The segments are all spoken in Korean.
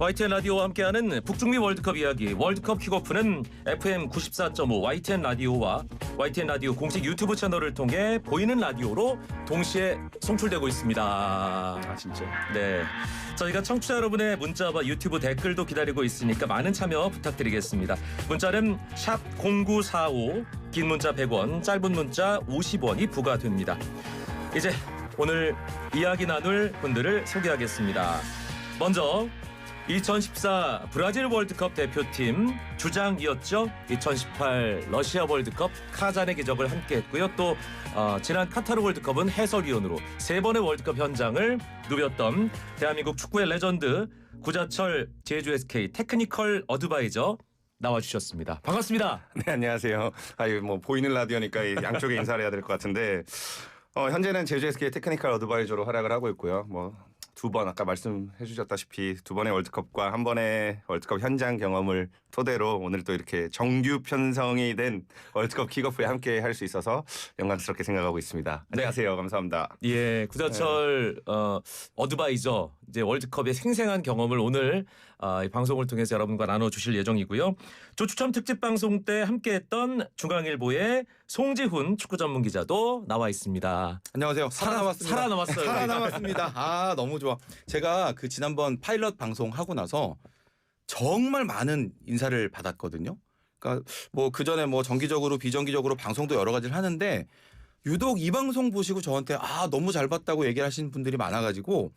YTN 라디오와 함께하는 북중미 월드컵 이야기 월드컵 킥오프는 FM 94.5 YTN 라디오와 YTN 라디오 공식 유튜브 채널을 통해 보이는 라디오로 동시에 송출되고 있습니다. 아 진짜? 네, 저희가 청취자 여러분의 문자와 유튜브 댓글도 기다리고 있으니까 많은 참여 부탁드리겠습니다. 문자는 샵 0945, 긴 문자 100원, 짧은 문자 50원이 부과됩니다. 이제 오늘 이야기 나눌 분들을 소개하겠습니다. 먼저 2014 브라질 월드컵 대표팀 주장이었죠. 2018 러시아 월드컵 카잔의 기적을 함께했고요. 또 지난 카타르 월드컵은 해설위원으로 3번의 월드컵 현장을 누볐던 대한민국 축구의 레전드 구자철 제주 SK 테크니컬 어드바이저 나와주셨습니다. 반갑습니다. 네 안녕하세요. 뭐 보이는 라디오니까 양쪽에 인사를 해야 될 것 같은데 현재는 제주 SK 테크니컬 어드바이저로 활약을 하고 있고요. 뭐 2번 아까 말씀해 주셨다시피 2번의 월드컵과 1번의 월드컵 현장 경험을 토대로 오늘 또 이렇게 정규 편성이 된 월드컵 킥오프에 함께 할 수 있어서 영광스럽게 생각하고 있습니다. 안녕하세요. 감사합니다. 예, 구자철 어드바이저 이제 월드컵의 생생한 경험을 오늘 이 방송을 통해서 여러분과 나눠주실 예정이고요. 조추첨 특집 방송 때 함께했던 중앙일보의 송지훈 축구 전문 기자도 나와 있습니다. 안녕하세요. 살아남았습니다. 살아남았어요. 살아남았습니다. 아 너무 좋아. 제가 그 지난번 파일럿 방송 하고 나서 정말 많은 인사를 받았거든요. 그러니까 뭐 그 전에 뭐 정기적으로 비정기적으로 방송도 여러 가지를 하는데 유독 이 방송 보시고 저한테 너무 잘 봤다고 얘기를 하시는 분들이 많아가지고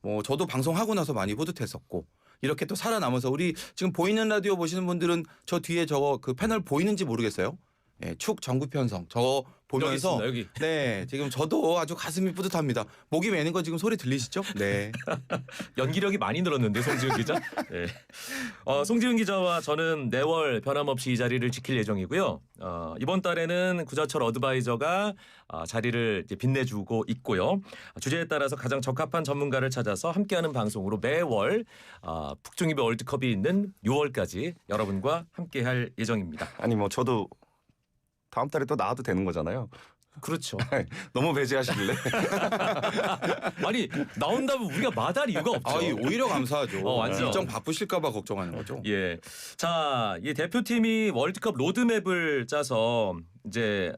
뭐 저도 방송하고 나서 많이 뿌듯했었고 이렇게 또 살아남아서 우리 지금 보이는 라디오 보시는 분들은 저 뒤에 저거 그 패널 보이는지 모르겠어요. 예, 축 정규 편성 저거 보면서 여기 있습니다, 여기. 네 지금 저도 아주 가슴이 뿌듯합니다. 목이 메는 거 지금 소리 들리시죠? 네. 연기력이 많이 늘었는데 송지훈 기자. 네. 송지훈 기자와 저는 매월 변함없이 이 자리를 지킬 예정이고요. 이번 달에는 구자철 어드바이저가 자리를 이제 빛내주고 있고요. 주제에 따라서 가장 적합한 전문가를 찾아서 함께하는 방송으로 매월 북중미배 월드컵이 있는 6월까지 여러분과 함께할 예정입니다. 아니 뭐 저도 다음 달에 또 나와도 되는 거잖아요. 그렇죠. 너무 배제하시길래. 아니 나온다면 우리가 마다할 이유가 없죠. 오히려 감사하죠. 완전. 일정 바쁘실까 봐 걱정하는 거죠. 예. 자, 이 대표팀이 월드컵 로드맵을 짜서 이제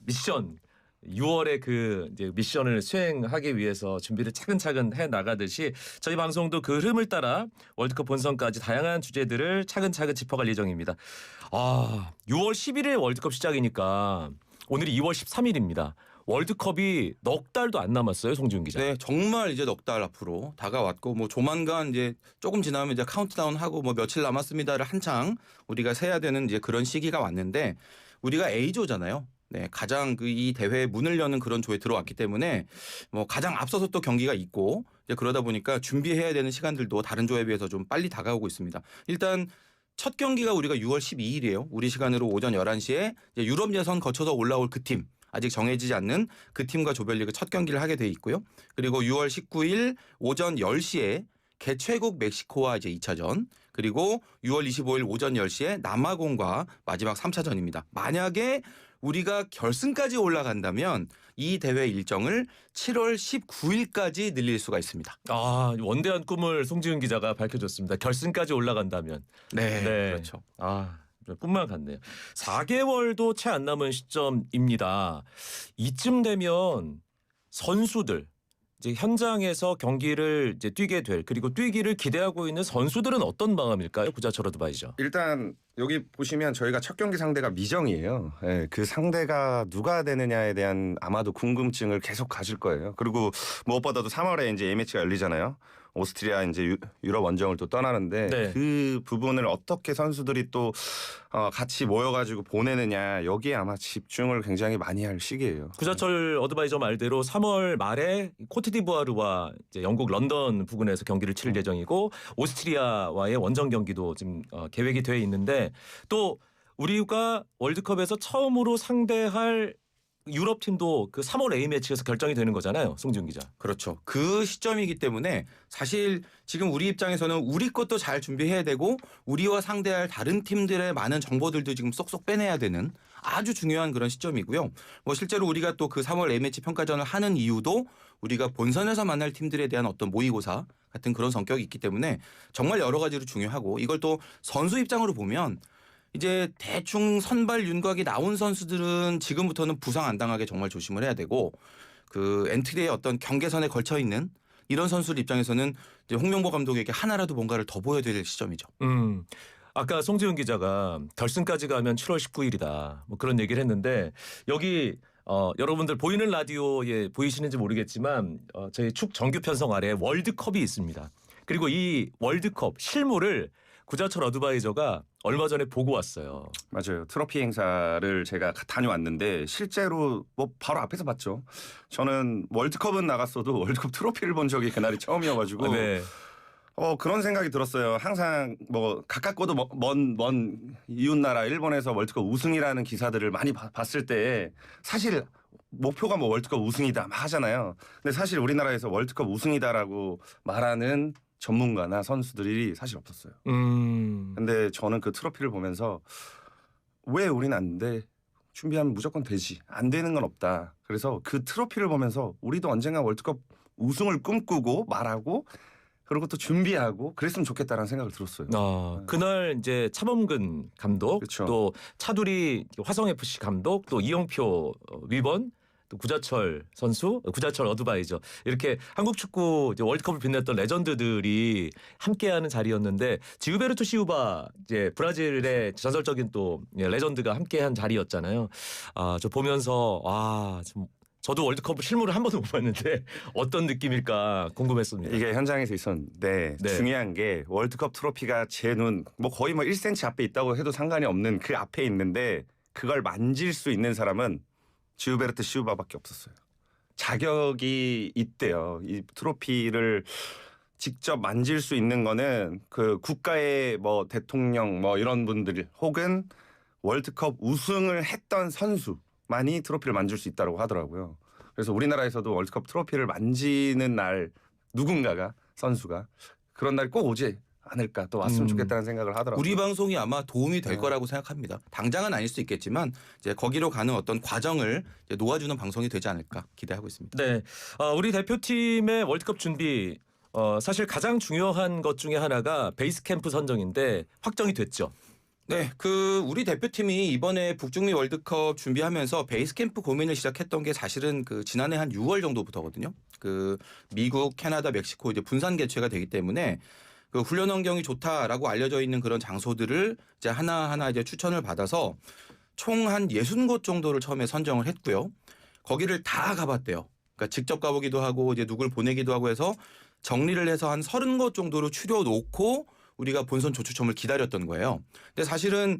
미션 6월에 그 이제 미션을 수행하기 위해서 준비를 차근차근 해 나가듯이 저희 방송도 그 흐름을 따라 월드컵 본선까지 다양한 주제들을 차근차근 짚어갈 예정입니다. 6월 11일 월드컵 시작이니까 오늘이 2월 13일입니다. 월드컵이 넉 달도 안 남았어요, 송지훈 기자. 네, 정말 이제 넉 달 앞으로 다가왔고 뭐 조만간 이제 조금 지나면 이제 카운트다운 하고 뭐 며칠 남았습니다를 한창 우리가 세야 되는 이제 그런 시기가 왔는데 우리가 A조잖아요. 네, 가장 이 대회에 문을 여는 그런 조에 들어왔기 때문에 뭐 가장 앞서서 또 경기가 있고 이제 그러다 보니까 준비해야 되는 시간들도 다른 조에 비해서 좀 빨리 다가오고 있습니다. 일단 첫 경기가 우리가 6월 12일이에요. 우리 시간으로 오전 11시에 이제 유럽 예선 거쳐서 올라올 그 팀. 아직 정해지지 않는 그 팀과 조별리그 첫 경기를 하게 돼 있고요. 그리고 6월 19일 오전 10시에 개최국 멕시코와 이제 2차전 그리고 6월 25일 오전 10시에 남아공과 마지막 3차전입니다. 만약에 우리가 결승까지 올라간다면 이 대회 일정을 7월 19일까지 늘릴 수가 있습니다. 원대한 꿈을 송지훈 기자가 밝혀줬습니다. 결승까지 올라간다면. 네. 그렇죠. 꿈만 같네요. 4개월도 채 안 남은 시점입니다. 이쯤 되면 선수들 이제 현장에서 경기를 이제 뛰게 될 그리고 뛰기를 기대하고 있는 선수들은 어떤 마음일까요? 구자철 어드바이저. 일단 여기 보시면 저희가 첫 경기 상대가 미정이에요. 예, 그 상대가 누가 되느냐에 대한 아마도 궁금증을 계속 가질 거예요. 그리고 무엇보다도 3월에 이제 A매치가 열리잖아요. 오스트리아 이제 유럽 원정을 또 떠나는데 네. 그 부분을 어떻게 선수들이 또 같이 모여가지고 보내느냐 여기에 아마 집중을 굉장히 많이 할 시기예요. 구자철 어드바이저 말대로 3월 말에 코트디부아르와 이제 영국 런던 부근에서 경기를 치를 예정이고 오스트리아와의 원정 경기도 지금 계획이 되어 있는데 또 우리가 월드컵에서 처음으로 상대할 유럽 팀도 그 3월 A 매치에서 결정이 되는 거잖아요, 송지훈 기자. 그렇죠. 그 시점이기 때문에 사실 지금 우리 입장에서는 우리 것도 잘 준비해야 되고 우리와 상대할 다른 팀들의 많은 정보들도 지금 쏙쏙 빼내야 되는 아주 중요한 그런 시점이고요. 뭐 실제로 우리가 또 그 3월 A매치 평가전을 하는 이유도 우리가 본선에서 만날 팀들에 대한 어떤 모의고사 같은 그런 성격이 있기 때문에 정말 여러 가지로 중요하고 이걸 또 선수 입장으로 보면 이제 대충 선발 윤곽이 나온 선수들은 지금부터는 부상 안 당하게 정말 조심을 해야 되고 그 엔트리의 어떤 경계선에 걸쳐 있는 이런 선수들 입장에서는 이제 홍명보 감독에게 하나라도 뭔가를 더 보여야 될 시점이죠. 아까 송지훈 기자가 결승까지 가면 7월 19일이다. 뭐 그런 얘기를 했는데 여기 여러분들 보이는 라디오에 보이시는지 모르겠지만 저희 축 정규 편성 아래에 월드컵이 있습니다. 그리고 이 월드컵 실물을 구자철 어드바이저가 얼마 전에 보고 왔어요. 맞아요. 트로피 행사를 제가 다녀왔는데 실제로 뭐 바로 앞에서 봤죠. 저는 월드컵은 나갔어도 월드컵 트로피를 본 적이 그날이 처음이어가지고 네. 그런 생각이 들었어요. 항상 뭐 가깝고도 먼 이웃 나라 일본에서 월드컵 우승이라는 기사들을 많이 봤을 때 사실 목표가 뭐 월드컵 우승이다 막 하잖아요. 근데 사실 우리나라에서 월드컵 우승이다라고 말하는 전문가나 선수들이 사실 없었어요. 근데 저는 그 트로피를 보면서 왜 우리는 안 돼? 준비하면 무조건 되지. 안 되는 건 없다. 그래서 그 트로피를 보면서 우리도 언젠가 월드컵 우승을 꿈꾸고 말하고 그리고 또 준비하고 그랬으면 좋겠다라는 생각을 들었어요. 그날 이제 차범근 감독, 그쵸. 또 차두리 화성 FC 감독, 또 이영표 위원, 또 구자철 선수, 구자철 어드바이저 이렇게 한국 축구 이제 월드컵을 빛냈던 레전드들이 함께하는 자리였는데 지우베르토 시우바 이제 브라질의 전설적인 또 레전드가 함께한 자리였잖아요. 저 보면서 좀 저도 월드컵 실물을 한 번도 못 봤는데 어떤 느낌일까 궁금했습니다. 이게 현장에서 있었는데 네. 중요한 게 월드컵 트로피가 제 눈 뭐 거의 뭐 1cm 앞에 있다고 해도 상관이 없는 그 앞에 있는데 그걸 만질 수 있는 사람은 지우베르트 시우바밖에 없었어요. 자격이 있대요. 이 트로피를 직접 만질 수 있는 거는 그 국가의 뭐 대통령 뭐 이런 분들 혹은 월드컵 우승을 했던 선수만이 트로피를 만질 수 있다고 하더라고요. 그래서 우리나라에서도 월드컵 트로피를 만지는 날 누군가가 선수가 그런 날이 꼭 오지 않을까 또 왔으면 좋겠다는 생각을 하더라고요. 우리 방송이 아마 도움이 될 거라고 생각합니다. 당장은 아닐 수 있겠지만 이제 거기로 가는 어떤 과정을 이제 놓아주는 방송이 되지 않을까 기대하고 있습니다. 네, 우리 대표팀의 월드컵 준비 사실 가장 중요한 것 중에 하나가 베이스 캠프 선정인데 확정이 됐죠. 네, 그 우리 대표팀이 이번에 북중미 월드컵 준비하면서 베이스 캠프 고민을 시작했던 게 사실은 그 지난해 한 6월 정도부터거든요. 그 미국, 캐나다, 멕시코 이제 분산 개최가 되기 때문에 그 훈련 환경이 좋다라고 알려져 있는 그런 장소들을 이제 하나하나 이제 추천을 받아서 총 한 60곳 정도를 처음에 선정을 했고요. 거기를 다 가봤대요. 그러니까 직접 가보기도 하고 이제 누굴 보내기도 하고 해서 정리를 해서 한 30곳 정도로 추려놓고 우리가 본선 조추첨을 기다렸던 거예요. 근데 사실은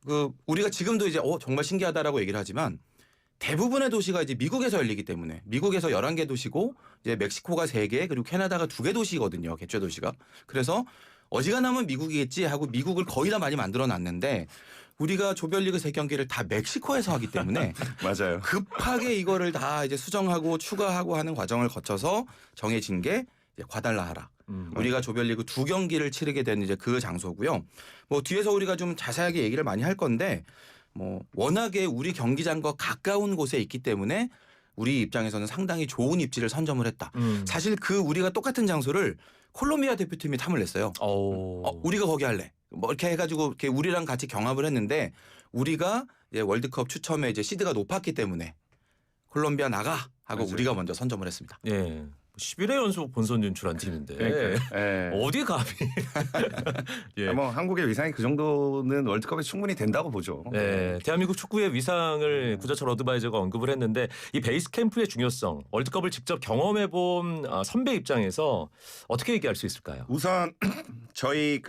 그 우리가 지금도 이제 정말 신기하다라고 얘기를 하지만 대부분의 도시가 이제 미국에서 열리기 때문에 미국에서 11개 도시고 이제 멕시코가 3개 그리고 캐나다가 2개 도시거든요. 개최 도시가. 그래서 어지간하면 미국이겠지 하고 미국을 거의 다 많이 만들어 놨는데 우리가 조별리그 3경기를 다 멕시코에서 하기 때문에 맞아요. 급하게 이거를 다 이제 수정하고 추가하고 하는 과정을 거쳐서 정해진 게 이제 과달라하라. 우리가 조별리그 2경기를 치르게 된 이제 그 장소고요. 뭐 뒤에서 우리가 좀 자세하게 얘기를 많이 할 건데 뭐 워낙에 우리 경기장과 가까운 곳에 있기 때문에 우리 입장에서는 상당히 좋은 입지를 선점을 했다. 사실 그 우리가 똑같은 장소를 콜롬비아 대표팀이 탐을 냈어요. 우리가 거기 할래. 뭐 이렇게 해가지고 이렇게 우리랑 같이 경합을 했는데 우리가 이제 월드컵 추첨에 이제 시드가 높았기 때문에 콜롬비아 나가 하고 맞아요. 우리가 먼저 선점을 했습니다. 예. 11회 연속 본선 진출한 팀인데 그러니까, 예. 어디 감히? 예. 뭐 한국의 위상이 그 정도는 월드컵에 충분히 된다고 보죠. 네, 대한민국 축구의 위상을 구자철 어드바이저가 언급을 했는데 이 베이스 캠프의 중요성, 월드컵을 직접 경험해본 선배 입장에서 어떻게 얘기할 수 있을까요? 우선 저희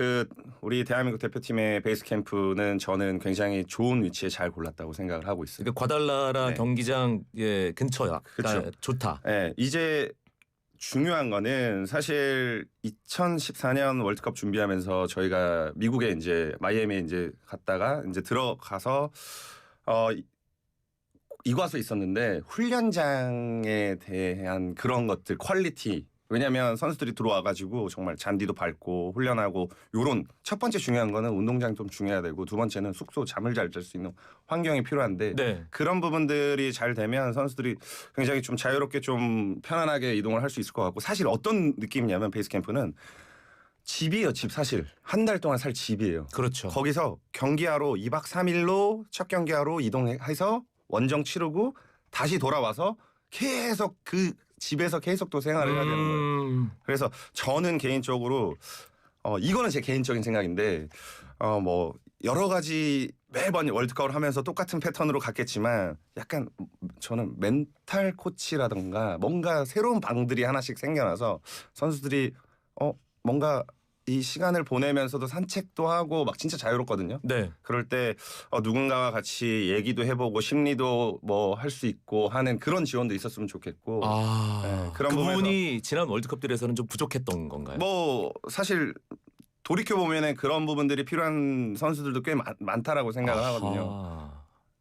우리 대한민국 대표팀의 베이스 캠프는 저는 굉장히 좋은 위치에 잘 골랐다고 생각을 하고 있어요. 그러니까 과달라라 네. 경기장 근처야. 그쵸. 좋다. 네, 이제 중요한 거는 사실 2014년 월드컵 준비하면서 저희가 미국에 이제 마이애미에 이제 갔다가 이제 들어가서 이과수에 있었는데 훈련장에 대한 그런 것들 퀄리티 왜냐하면 선수들이 들어와가지고 정말 잔디도 밟고 훈련하고 요런 첫 번째 중요한 거는 운동장이 좀 중요해야 되고 두 번째는 숙소 잠을 잘 잘 수 있는 환경이 필요한데 네. 그런 부분들이 잘 되면 선수들이 굉장히 좀 자유롭게 좀 편안하게 이동을 할 수 있을 것 같고 사실 어떤 느낌이냐면 베이스 캠프는 집이에요. 집 사실 한 달 동안 살 집이에요. 그렇죠. 거기서 경기하러 2박 3일로 첫 경기하러 이동해서 원정 치르고 다시 돌아와서 계속 그 집에서 계속 또 생활을 해야 되는 거예요. 그래서 저는 개인적으로 이거는 제 개인적인 생각인데 뭐 여러 가지 매번 월드컵을 하면서 똑같은 패턴으로 갔겠지만 약간 저는 멘탈 코치라든가 뭔가 새로운 방들이 하나씩 생겨나서 선수들이 뭔가 이 시간을 보내면서도 산책도 하고 막 진짜 자유롭거든요. 네. 그럴 때 누군가와 같이 얘기도 해보고 심리도 뭐 할 수 있고 하는 그런 지원도 있었으면 좋겠고 네, 그런 그 부분이 부분에서 지난 월드컵들에서는 좀 부족했던 건가요? 뭐 사실 돌이켜 보면은 그런 부분들이 필요한 선수들도 꽤 많다라고 생각을 하거든요. 아하.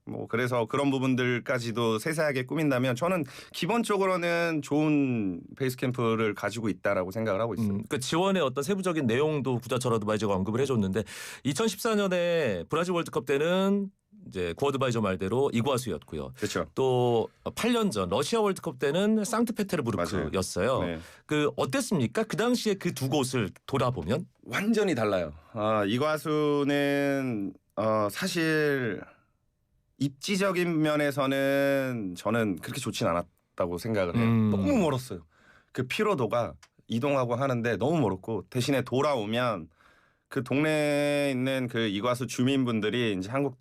뭐 그래서 그런 부분들까지도 세세하게 꾸민다면 저는 기본적으로는 좋은 베이스 캠프를 가지고 있다라고 생각을 하고 있어요. 그 지원의 어떤 세부적인 내용도 구자철 어드바이저가 언급을 해줬는데 2014년에 브라질 월드컵 때는 이제 구어드바이저 말대로 이과수였고요. 그렇죠. 또 8년 전 러시아 월드컵 때는 상트페테르부르크였어요. 네. 그 어땠습니까? 그 당시에 그 두 곳을 돌아보면 완전히 달라요. 이과수는 사실 입지적인 면에서는 저는 그렇게 좋진 않았다고 생각을 해요. 너무 멀었어요. 그 피로도가 이동하고 하는데 너무 멀었고 대신에 돌아오면 그 동네에 있는 그 이과수 주민분들이 이제 한국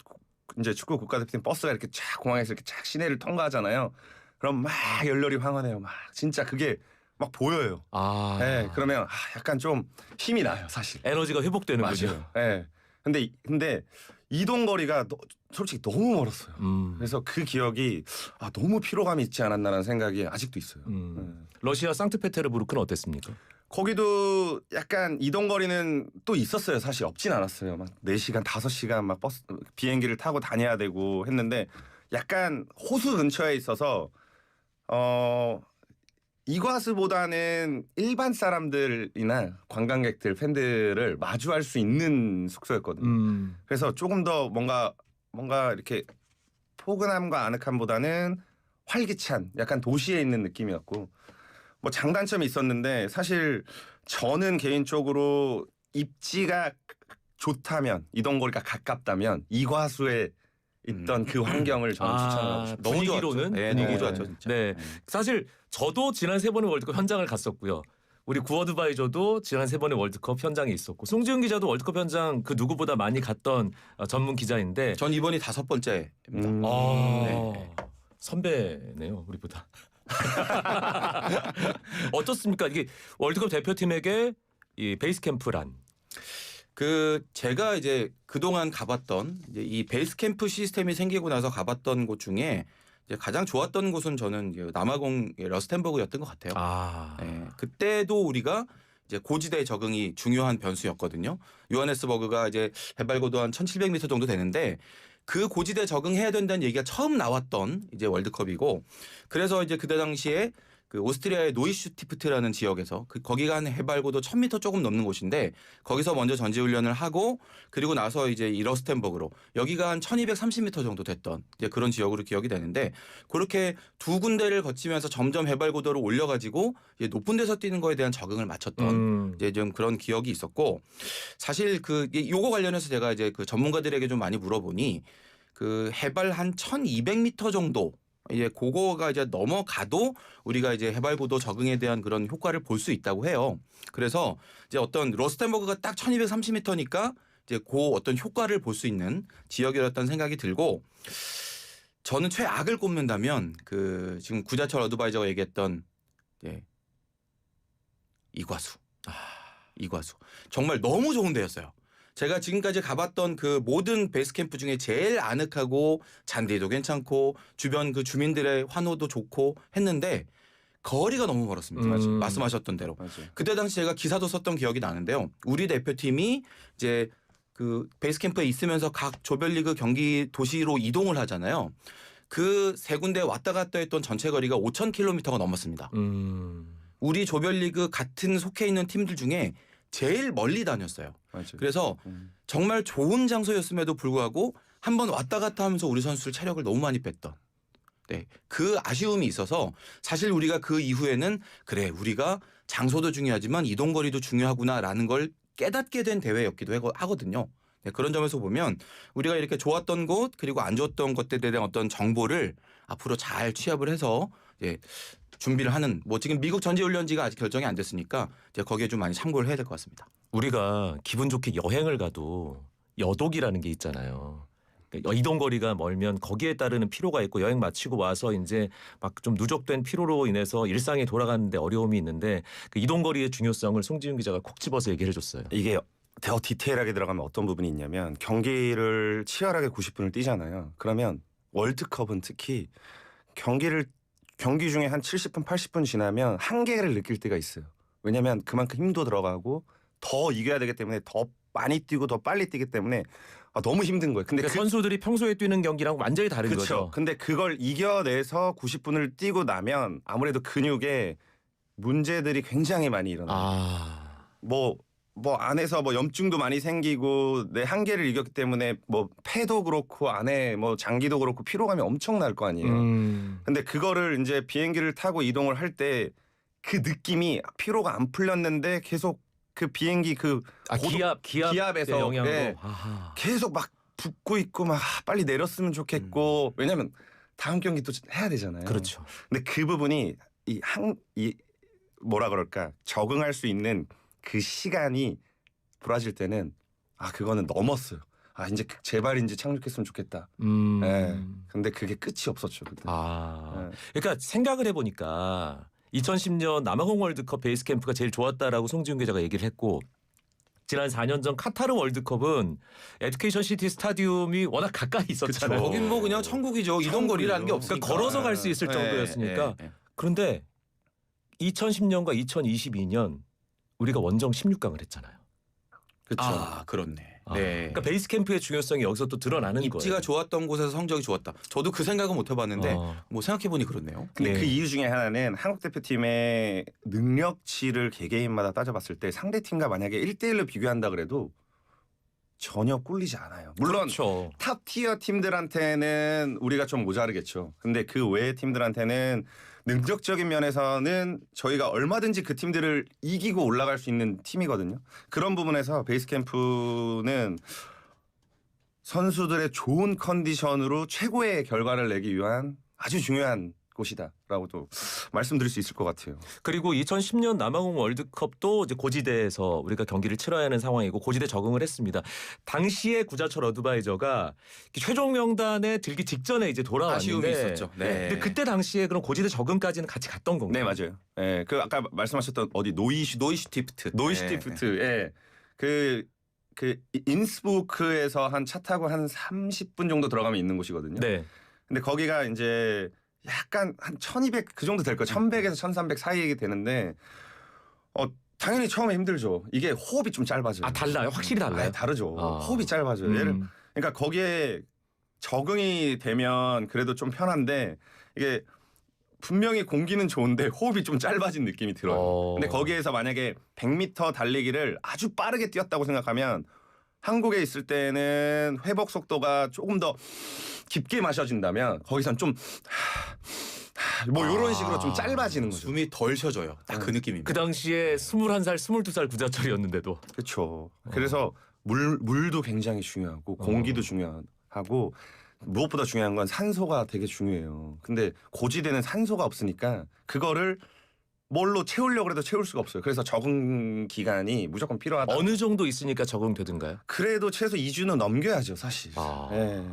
이제 축구 국가대표팀 버스가 이렇게 쫙 공항에서 이렇게 쫙 시내를 통과하잖아요. 그럼 막 열렬히 환호해요. 막 진짜 그게 막 보여요. 네, 그러면 약간 좀 힘이 나요, 사실. 에너지가 회복되는군요. 맞아요. 네. 근데 이동 거리가 솔직히 너무 멀었어요. 그래서 그 기억이 너무 피로감이 있지 않았나라는 생각이 아직도 있어요. 러시아 상트페테르부르크는 어땠습니까? 거기도 약간 이동 거리는 또 있었어요. 사실 없진 않았어요. 막 4시간, 5시간 막 버스 비행기를 타고 다녀야 되고 했는데 약간 호수 근처에 있어서 이과수보다는 일반 사람들이나 관광객들, 팬들을 마주할 수 있는 숙소였거든요. 그래서 조금 더 뭔가 이렇게 포근함과 아늑함보다는 활기찬 약간 도시에 있는 느낌이었고 뭐 장단점이 있었는데 사실 저는 개인적으로 입지가 좋다면 이동거리가 가깝다면 이과수에 있던 그 환경을 저는 추천하고 싶어요. 너무 분위기로는 좋았죠. 네, 분위기 너무 좋았죠, 진짜. 네, 사실 저도 지난 3번의 월드컵 현장을 갔었고요. 우리 구어드바이저도 지난 3번의 월드컵 현장에 있었고 송지훈 기자도 월드컵 현장 그 누구보다 많이 갔던 전문 기자인데 전 이번이 5번째입니다. 네. 선배네요, 우리보다. 어떻습니까? 이게 월드컵 대표팀에게 이 베이스 캠프란 제가 이제 그동안 가봤던 이제 이 베이스 캠프 시스템이 생기고 나서 가봤던 곳 중에 이제 가장 좋았던 곳은 저는 이제 남아공 러스텐버그였던 것 같아요. 네, 그때도 우리가 이제 고지대 적응이 중요한 변수였거든요. 요하네스버그가 이제 해발 고도 한 1,700m 정도 되는데 그 고지대 적응해야 된다는 얘기가 처음 나왔던 이제 월드컵이고 그래서 이제 그때 당시에 그 오스트리아의 노이슈티프트라는 지역에서 거기가 한 해발 고도 1,000m 조금 넘는 곳인데 거기서 먼저 전지 훈련을 하고 그리고 나서 이제 이 러스텐버그로 여기가 한 1,230m 정도 됐던 이제 그런 지역으로 기억이 되는데 그렇게 두 군데를 거치면서 점점 해발 고도를 올려가지고 이제 높은 데서 뛰는 거에 대한 적응을 마쳤던 이제 좀 그런 기억이 있었고 사실 요거 관련해서 제가 이제 그 전문가들에게 좀 많이 물어보니 그 해발 한 1,200m 정도 이제 그거가 이제 넘어가도 우리가 이제 해발고도 적응에 대한 그런 효과를 볼 수 있다고 해요. 그래서 이제 어떤 러스텐버그가 딱 1,230m니까 이제 그 어떤 효과를 볼 수 있는 지역이었다는 생각이 들고 저는 최악을 꼽는다면 그 지금 구자철 어드바이저가 얘기했던 이과수. 이과수. 정말 너무 좋은 데였어요. 제가 지금까지 가봤던 그 모든 베이스 캠프 중에 제일 아늑하고 잔디도 괜찮고 주변 그 주민들의 환호도 좋고 했는데 거리가 너무 멀었습니다. 말씀하셨던 대로. 맞아요. 그때 당시 제가 기사도 썼던 기억이 나는데요. 우리 대표팀이 이제 그 베이스 캠프에 있으면서 각 조별리그 경기 도시로 이동을 하잖아요. 그 세 군데 왔다 갔다 했던 전체 거리가 5,000km가 넘었습니다. 우리 조별리그 같은 속해 있는 팀들 중에 제일 멀리 다녔어요. 맞아요. 그래서 정말 좋은 장소였음에도 불구하고 한번 왔다 갔다 하면서 우리 선수들 체력을 너무 많이 뺐던 네, 그 아쉬움이 있어서 사실 우리가 그 이후에는 그래 우리가 장소도 중요하지만 이동거리도 중요하구나라는 걸 깨닫게 된 대회였기도 하거든요. 네, 그런 점에서 보면 우리가 이렇게 좋았던 곳 그리고 안 좋았던 것들에 대한 어떤 정보를 앞으로 잘 취합을 해서 이제 준비를 하는 뭐 지금 미국 전지훈련지가 아직 결정이 안 됐으니까 이제 거기에 좀 많이 참고를 해야 될 것 같습니다. 우리가 기분 좋게 여행을 가도 여독이라는 게 있잖아요. 그러니까 이동 거리가 멀면 거기에 따르는 피로가 있고 여행 마치고 와서 이제 막 좀 누적된 피로로 인해서 일상에 돌아가는데 어려움이 있는데 그 이동 거리의 중요성을 송지훈 기자가 콕 집어서 얘기를 해줬어요. 이게 더 디테일하게 들어가면 어떤 부분이 있냐면 경기를 치열하게 90분을 뛰잖아요. 그러면 월드컵은 특히 경기 중에 한 70분, 80분 지나면 한계를 느낄 때가 있어요. 왜냐하면 그만큼 힘도 들어가고 더 이겨야 되기 때문에 더 많이 뛰고 더 빨리 뛰기 때문에 너무 힘든 거예요. 근데 그러니까 선수들이 평소에 뛰는 경기랑 완전히 다른 그쵸. 거죠. 근데 그걸 이겨내서 90분을 뛰고 나면 아무래도 근육에 문제들이 굉장히 많이 일어나요. 뭐 안에서 뭐 염증도 많이 생기고 내 한계를 이겼기 때문에 뭐 폐도 그렇고 안에 뭐 장기도 그렇고 피로감이 엄청날 거 아니에요. 근데 그거를 이제 비행기를 타고 이동을 할 때 그 느낌이 피로가 안 풀렸는데 계속 그 비행기 그 기압에서 영향으로 네, 계속 막 붓고 있고 막 빨리 내렸으면 좋겠고 왜냐면 다음 경기 또 해야 되잖아요. 그렇죠. 근데 그 부분이 이 뭐라 그럴까 적응할 수 있는 그 시간이 브라질 때는 그거는 넘었어요. 이제 제발 이제 착륙했으면 좋겠다. 네. 근데 그게 끝이 없었죠 그때. 네. 그러니까 생각을 해보니까 2010년 남아공 월드컵 베이스 캠프가 제일 좋았다라고 송지훈 기자가 얘기를 했고 지난 4년 전 카타르 월드컵은 에듀케이션 시티 스타디움이 워낙 가까이 있었잖아요. 그쵸. 거긴 뭐 그냥 천국이죠. 이동거리라는 게 없으니까. 그러니까 걸어서 갈 수 있을 정도였으니까. 그런데 2010년과 2022년 우리가 원정 16강을 했잖아요. 그렇죠. 그렇네. 네. 그러니까 베이스 캠프의 중요성이 여기서 또 드러나는 거예요. 입지가 좋았던 곳에서 성적이 좋았다. 저도 그 생각은 못 해봤는데 뭐 생각해보니 그렇네요. 근데 네. 그 이유 중에 하나는 한국 대표팀의 능력치를 개개인마다 따져봤을 때 상대팀과 만약에 1대1로 비교한다 그래도 전혀 꿀리지 않아요. 물론 그렇죠. 탑 티어 팀들한테는 우리가 좀 모자르겠죠. 근데 그 외의 팀들한테는 능력적인 면에서는 저희가 얼마든지 그 팀들을 이기고 올라갈 수 있는 팀이거든요. 그런 부분에서 베이스 캠프는 선수들의 좋은 컨디션으로 최고의 결과를 내기 위한 아주 중요한 곳이다라고도 말씀드릴 수 있을 것 같아요. 그리고 2010년 남아공 월드컵도 이제 고지대에서 우리가 경기를 치러야 하는 상황이고 고지대 적응을 했습니다. 당시에 구자철 어드바이저가 최종 명단에 들기 직전에 이제 돌아왔는데 아쉬움이 있었죠. 네. 근데 그때 당시에 그럼 고지대 적응까지는 같이 갔던 건가요? 네 맞아요. 예, 그 아까 말씀하셨던 어디 노이슈티프트. 예, 그 인스부크에서 한 차 타고 한 30분 정도 들어가면 있는 곳이거든요. 네. 근데 거기가 이제 약간 한 1200 그 정도 될 거예요. 1100에서 1300 사이에 되는데 당연히 처음에 힘들죠. 이게 호흡이 좀 짧아져요. 달라요? 확실히 달라요? 다르죠. 호흡이 짧아져요. 그러니까 거기에 적응이 되면 그래도 좀 편한데 이게 분명히 공기는 좋은데 호흡이 좀 짧아진 느낌이 들어요. 근데 거기에서 만약에 100m 달리기를 아주 빠르게 뛰었다고 생각하면 한국에 있을 때는 회복 속도가 조금 더 깊게 마셔진다면 거기선 좀 뭐 이런 식으로 좀 짧아지는 거죠. 숨이 덜 쉬어져요. 딱 그 느낌입니다. 그 당시에 21살, 22살 구자철이었는데도. 그렇죠. 그래서 물도 굉장히 중요하고 공기도 중요하고 무엇보다 중요한 건 산소가 되게 중요해요. 근데 고지대는 산소가 없으니까 그거를 뭘로 채우려고 해도 채울 수가 없어요. 그래서 적응 기간이 무조건 필요하다. 어느 정도 있으니까 적응되든가요? 그래도 최소 2주는 넘겨야죠, 사실. 네.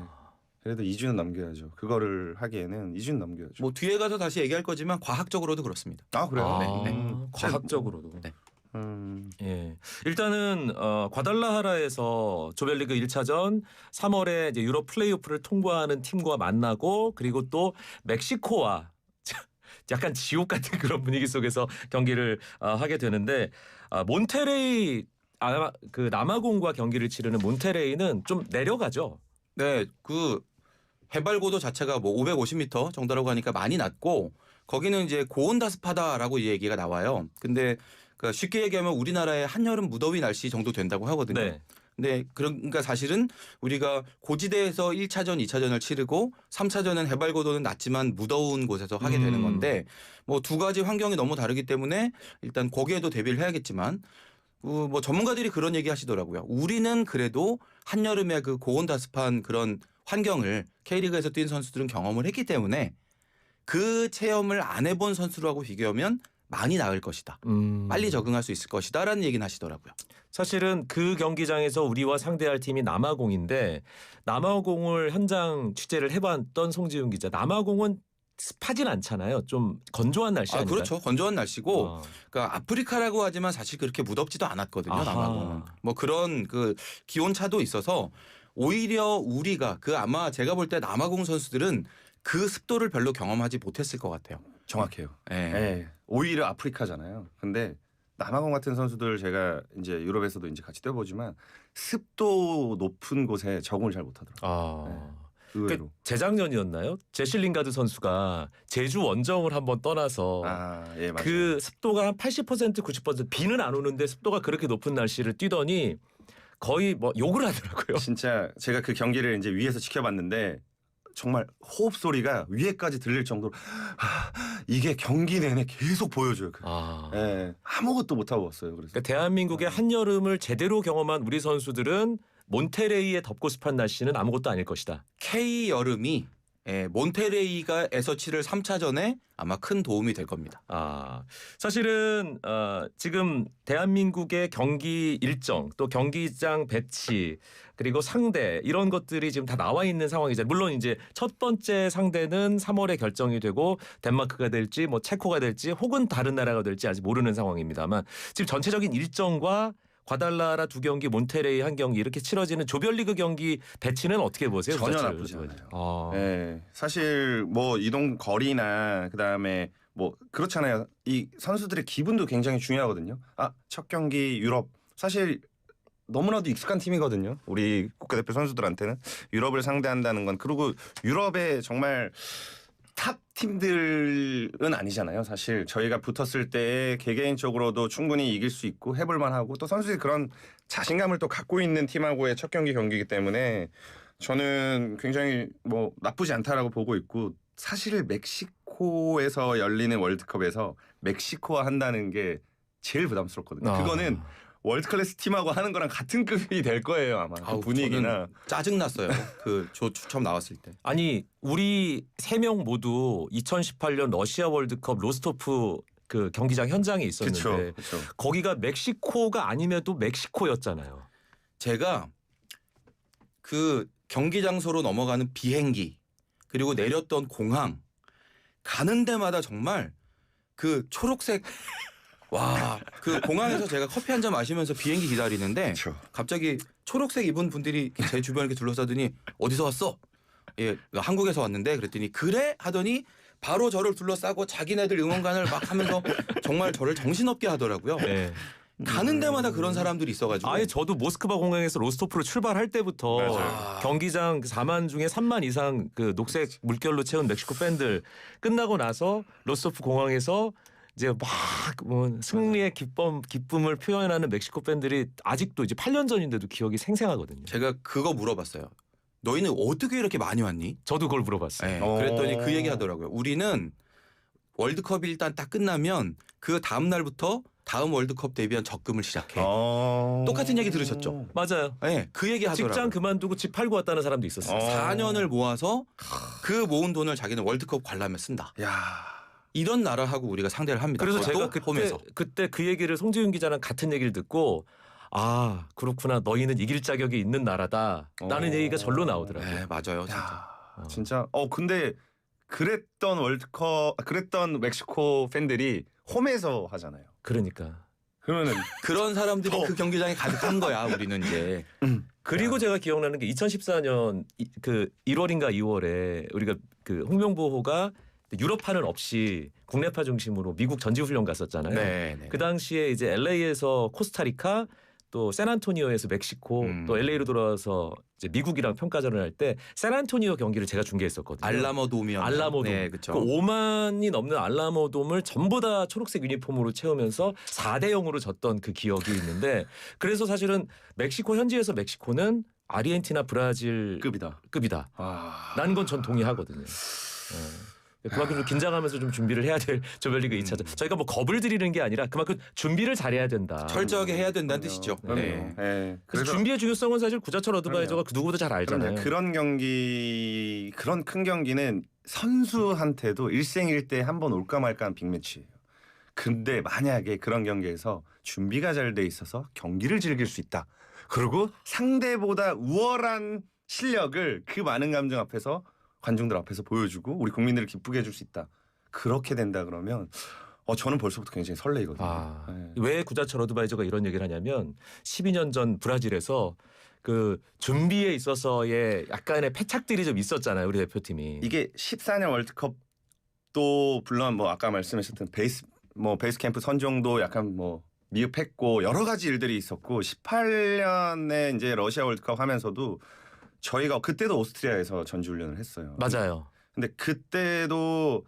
그래도 2주는 넘겨야죠. 그거를 하기에는 2주는 넘겨야죠. 뭐 뒤에 가서 다시 얘기할 거지만 과학적으로도 그렇습니다. 그래요? 네. 과학적으로도. 네. 예. 일단은 과달라하라에서 조별리그 1차전 3월에 이제 유럽 플레이오프를 통과하는 팀과 만나고 그리고 또 멕시코와 약간 지옥 같은 그런 분위기 속에서 경기를 하게 되는데 몬테레이 그 남아공과 경기를 치르는 몬테레이는 좀 내려가죠. 네, 해발 고도 자체가 뭐 550m 정도라고 하니까 많이 낮고 거기는 이제 고온다습하다라고 이 얘기가 나와요. 근데 그 쉽게 얘기하면 우리나라의 한여름 무더위 날씨 정도 된다고 하거든요. 네. 근데 그러니까 사실은 우리가 고지대에서 1차전, 2차전을 치르고 3차전은 해발 고도는 낮지만 무더운 곳에서 하게 되는 건데 뭐 두 가지 환경이 너무 다르기 때문에 일단 거기에도 대비를 해야겠지만 뭐 전문가들이 그런 얘기 하시더라고요. 우리는 그래도 한여름에 그 고온다습한 그런 환경을 K리그에서 뛴 선수들은 경험을 했기 때문에 그 체험을 안 해본 선수라고 비교하면 많이 나을 것이다. 빨리 적응할 수 있을 것이다라는 얘기는 하시더라고요. 사실은 그 경기장에서 우리와 상대할 팀이 남아공인데 남아공을 현장 취재를 해봤던 송지훈 기자. 남아공은 습하진 않잖아요. 좀 건조한 날씨 아닌가요? 그렇죠. 건조한 날씨고 아. 그러니까 아프리카라고 하지만 사실 그렇게 무덥지도 않았거든요. 아하. 남아공은. 뭐 그런 그 기온 차도 있어서 오히려 우리가 그 아마 제가 볼 때 남아공 선수들은 그 습도를 별로 경험하지 못했을 것 같아요. 정확해요. 예. 예. 오히려 아프리카잖아요. 근데 남아공 같은 선수들 제가 이제 유럽에서도 이제 같이 뛰어보지만 습도 높은 곳에 적응을 잘 못하더라고요. 아. 의외로. 재작년이었나요? 제시 링가드 선수가 제주 원정을 한번 떠나서 예, 맞아요. 그 습도가 한 80% 90% 비는 안 오는데 습도가 그렇게 높은 날씨를 뛰더니 거의 뭐 욕을 하더라고요. 진짜 제가 그 경기를 이제 위에서 지켜봤는데 정말 호흡 소리가 위에까지 들릴 정도로 이게 경기 내내 계속 보여줘요. 아. 예, 아무것도 못 하고 왔어요. 그래서 그러니까 대한민국의 한여름을 제대로 경험한 우리 선수들은 몬테레이의 덥고 습한 날씨는 아무것도 아닐 것이다. K 여름이 몬테레이가에서 치를 3차전에 아마 큰 도움이 될 겁니다. 아, 사실은 지금 대한민국의 경기 일정 또 경기장 배치 그리고 상대 이런 것들이 지금 다 나와 있는 상황이잖아요. 물론 이제 첫 번째 상대는 3월에 결정이 되고 덴마크가 될지 뭐 체코가 될지 혹은 다른 나라가 될지 아직 모르는 상황입니다만 지금 전체적인 일정과 과달라라 두 경기, 몬테레이 한 경기 이렇게 치러지는 조별리그 경기 배치는 어떻게 보세요? 전혀 자체를? 나쁘지 않아요. 아. 예, 사실 뭐 이동 거리나 그다음에 뭐 그렇잖아요. 이 선수들의 기분도 굉장히 중요하거든요. 첫 경기 유럽 사실 너무나도 익숙한 팀이거든요. 우리 국가대표 선수들한테는 유럽을 상대한다는 건 그리고 유럽에 정말 탑 팀들은 아니잖아요. 사실 저희가 붙었을 때 개개인적으로도 충분히 이길 수 있고 해볼 만하고 또 선수들이 그런 자신감을 또 갖고 있는 팀하고의 첫 경기이기 때문에 저는 굉장히 뭐 나쁘지 않다라고 보고 있고 사실 멕시코에서 열리는 월드컵에서 멕시코와 한다는 게 제일 부담스럽거든요. 그거는 월드클래스 팀하고 하는 거랑 같은 급이 될 거예요 아마. 그 분위기나. 짜증 났어요. 그 처음 나왔을 때. 아니 우리 3명 모두 2018년 러시아 월드컵 로스토프 그 경기장 현장에 있었는데 그쵸. 거기가 멕시코가 아님에도 멕시코였잖아요. 제가 그 경기 장소로 넘어가는 비행기 그리고 내렸던 공항 가는 데마다 정말 그 초록색 그 공항에서 제가 커피 한 잔 마시면서 비행기 기다리는데 그쵸. 갑자기 초록색 입은 분들이 제 주변을 이렇게 둘러싸더니 어디서 왔어? 예, 한국에서 왔는데 그랬더니 그래? 하더니 바로 저를 둘러싸고 자기네들 응원관을 막 하면서 정말 저를 정신없게 하더라고요. 네. 가는 데마다 그런 사람들이 있어가지고 아예 저도 모스크바 공항에서 로스토프로 출발할 때부터 맞아요. 경기장 4만 중에 3만 이상 그 녹색 물결로 채운 멕시코 팬들 끝나고 나서 로스토프 공항에서 이제 막 뭐 승리의 기쁨을 표현하는 멕시코 팬들이 아직도 이제 8년 전인데도 기억이 생생하거든요. 제가 그거 물어봤어요. 너희는 어떻게 이렇게 많이 왔니? 저도 그걸 물어봤어요. 네, 그랬더니 그 얘기 하더라고요. 우리는 월드컵이 일단 딱 끝나면 그 다음 날부터 다음 월드컵 대비한 적금을 시작해. 똑같은 얘기 들으셨죠? 맞아요. 네, 그 얘기 하더라고요. 직장 그만두고 집 팔고 왔다는 사람도 있었어요. 4년을 모아서 그 모은 돈을 자기는 월드컵 관람에 쓴다. 야. 이런 나라하고 우리가 상대를 합니다. 그래서 제가 홈에서. 그때 그 얘기를 송지훈 기자랑 같은 얘기를 듣고 아 그렇구나 너희는 이길 자격이 있는 나라다라는 얘기가 절로 나오더라고요. 네, 맞아요. 진짜. 야, 진짜. 근데 그랬던 멕시코 팬들이 홈에서 하잖아요. 그러니까. 그러면은 그런 사람들이 그 경기장에 가득한 거야. 우리는 이제. 그리고 제가 기억나는 게 2014년 그 1월인가 2월에 우리가 그 홍명보호가 유럽파는 없이 국내파 중심으로 미국 전지훈련 갔었잖아요. 네. 그 당시에 이제 LA에서 코스타리카 또 샌안토니오에서 멕시코 또 LA로 돌아와서 이제 미국이랑 평가전을 할 때 샌안토니오 경기를 제가 중계했었거든요. 알라모돔이요. 알라모돔. 네, 그 그렇죠. 5만이 넘는 알라모돔을 전부 다 초록색 유니폼으로 채우면서 4대 0으로 졌던 그 기억이 있는데 그래서 사실은 멕시코 현지에서 멕시코는 아르헨티나 브라질 급이다. 라는 건 전 동의하거든요. 그만큼 좀 긴장하면서 좀 준비를 해야 될 조별리그 2차전. 저희가 뭐 겁을 들이는 게 아니라 그만큼 준비를 잘해야 된다. 철저하게 해야 된다는 뜻이죠. 그럼요. 네. 네. 그래서 준비의 중요성은 사실 구자철 어드바이저가 그럼요. 그 누구보다 잘 알잖아요. 그런 경기, 그런 큰 경기는 선수한테도 일생일대 한 번 올까 말까한 빅매치예요. 근데 만약에 그런 경기에서 준비가 잘 돼 있어서 경기를 즐길 수 있다. 그리고 상대보다 우월한 실력을 그 많은 감정 앞에서 관중들 앞에서 보여주고 우리 국민들을 기쁘게 해줄 수 있다. 그렇게 된다 그러면 저는 벌써부터 굉장히 설레이거든요. 네. 왜 구자철 어드바이저가 이런 얘기를 하냐면 12년 전 브라질에서 그 준비에 있어서의 약간의 패착들이 좀 있었잖아요. 우리 대표팀이. 이게 14년 월드컵도 물론 뭐 아까 말씀하셨던 베이스 캠프 선정도 약간 뭐 미흡했고 여러 가지 일들이 있었고 18년에 이제 러시아 월드컵 하면서도 저희가 그때도 오스트리아에서 전지훈련을 했어요. 맞아요. 근데 그때도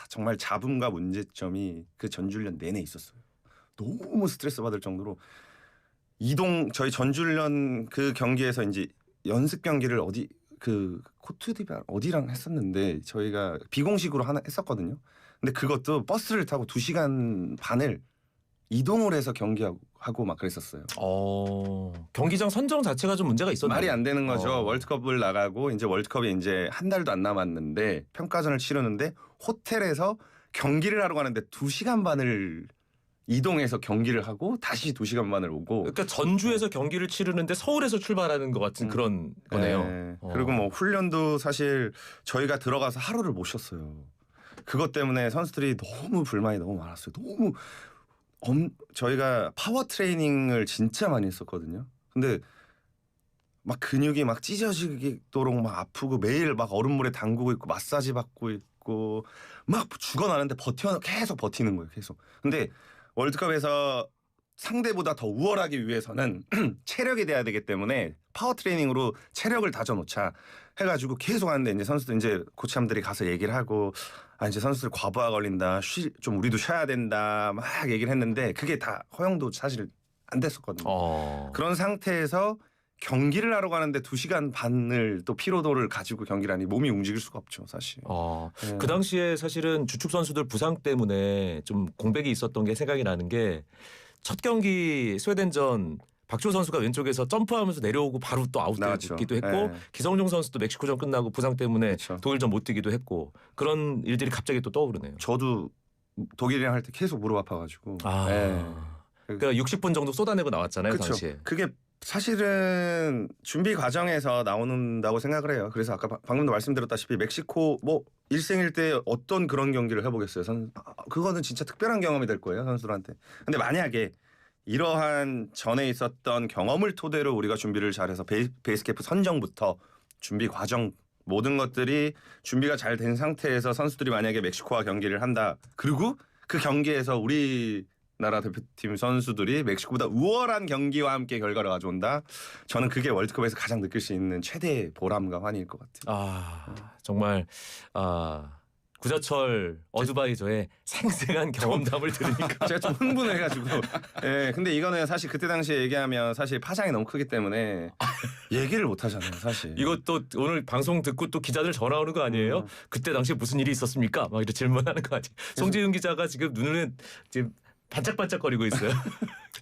정말 잡음과 문제점이 그 전지훈련 내내 있었어요. 너무 스트레스 받을 정도로 저희 전지훈련 그 경기에서 이제 연습 경기를 코트디바 어디랑 했었는데 저희가 비공식으로 하나 했었거든요. 근데 그것도 버스를 타고 2시간 반을 이동을 해서 경기하고 막 그랬었어요. 경기장 선정 자체가 좀 문제가 있었나요? 말이 안 되는 거죠. 월드컵을 나가고 이제 월드컵이 이제 한 달도 안 남았는데 평가전을 치르는데 호텔에서 경기를 하러 가는데 2시간 반을 이동해서 경기를 하고 다시 2시간 반을 오고. 그러니까 전주에서 경기를 치르는데 서울에서 출발하는 것 같은 그런 거네요. 네. 그리고 뭐 훈련도 사실 저희가 들어가서 하루를 못 쉬었어요. 그것 때문에 선수들이 너무 불만이 너무 많았어요. 너무 저희가 파워 트레이닝을 진짜 많이 했었거든요. 근데 막 근육이 막 찢어지도록 막 아프고 매일 막 얼음물에 담그고 있고 마사지 받고 있고 막 죽어나는데 계속 버티는 거예요. 계속. 근데 월드컵에서 상대보다 더 우월하기 위해서는 체력이 돼야 되기 때문에 파워 트레이닝으로 체력을 다져놓자 해가지고 계속 하는데 이제 선수들 이제 코치함들이 가서 얘기를 하고 이제 선수들 과부하 걸린다. 좀 우리도 쉬어야 된다. 막 얘기를 했는데 그게 다 허용도 사실 안 됐었거든요. 그런 상태에서 경기를 하러 가는데 2시간 반을 또 피로도를 가지고 경기를 하니 몸이 움직일 수가 없죠, 사실. 네. 그 당시에 사실은 주축 선수들 부상 때문에 좀 공백이 있었던 게 생각이 나는 게 첫 경기 스웨덴전 박주호 선수가 왼쪽에서 점프하면서 내려오고 바로 또 아웃되기도 했고 네. 기성용 선수도 멕시코전 끝나고 부상 때문에 그렇죠. 독일전 못 뛰기도 했고 그런 일들이 갑자기 또 떠오르네요. 저도 독일이랑 할 때 계속 무릎 아파가지고. 네. 그러니까 60분 정도 쏟아내고 나왔잖아요. 그쵸. 당시에. 그게 사실은 준비 과정에서 나온다고 생각을 해요. 그래서 아까 방금도 말씀드렸다시피 멕시코 뭐 일생일대 어떤 그런 경기를 해보겠어요. 그거는 진짜 특별한 경험이 될 거예요, 선수들한테. 근데 만약에 이러한 전에 있었던 경험을 토대로 우리가 준비를 잘해서 베이스 캠프 선정부터 준비 과정 모든 것들이 준비가 잘 된 상태에서 선수들이 만약에 멕시코와 경기를 한다. 그리고 그 경기에서 우리나라 대표팀 선수들이 멕시코보다 우월한 경기와 함께 결과를 가져온다. 저는 그게 월드컵에서 가장 느낄 수 있는 최대의 보람과 환희일 것 같아요. 정말 구자철 어드바이저의 생생한 경험담을 들으니까 제가 좀 흥분해가지고. 예, 근데 이거는 사실 그때 당시에 얘기하면 사실 파장이 너무 크기 때문에 얘기를 못 하잖아요, 사실. 이것도 오늘 방송 듣고 또 기자들 전화 오는 거 아니에요? 그때 당시에 무슨 일이 있었습니까? 막 이렇게 질문하는 거 아니에요? 송지윤 기자가 지금 눈에 지금 반짝반짝거리고 있어요.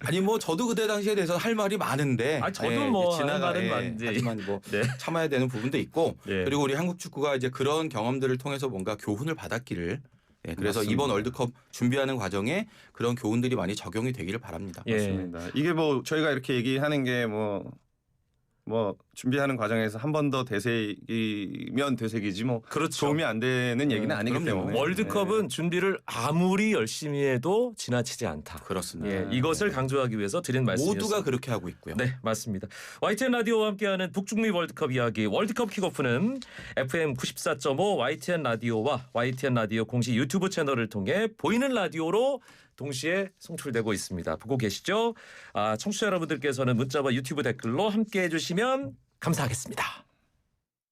아니 뭐 저도 그때 당시에 대해서 할 말이 많은데 저도 뭐 할 지나가 말은 많은데 하지만 뭐 네. 참아야 되는 부분도 있고 네. 그리고 우리 한국 축구가 이제 그런 경험들을 통해서 뭔가 교훈을 받았기를 그래서 맞습니다. 이번 월드컵 준비하는 과정에 그런 교훈들이 많이 적용이 되기를 바랍니다. 맞습니다. 이게 뭐 저희가 이렇게 얘기하는 게 뭐 준비하는 과정에서 한 번 더 되새기면 되새기지 뭐 그렇죠. 도움이 안 되는 얘기는 아니기 그럼요. 때문에. 월드컵은 준비를 아무리 열심히 해도 지나치지 않다. 그렇습니다. 이것을 강조하기 위해서 드린 말씀이었습니다. 모두가 그렇게 하고 있고요. 네, 맞습니다. YTN 라디오와 함께하는 북중미 월드컵 이야기 월드컵 킥오프는 FM 94.5 YTN 라디오와 YTN 라디오 공식 유튜브 채널을 통해 보이는 라디오로 동시에 송출되고 있습니다. 보고 계시죠? 청취자 여러분들께서는 문자와 유튜브 댓글로 함께해 주시면 감사하겠습니다.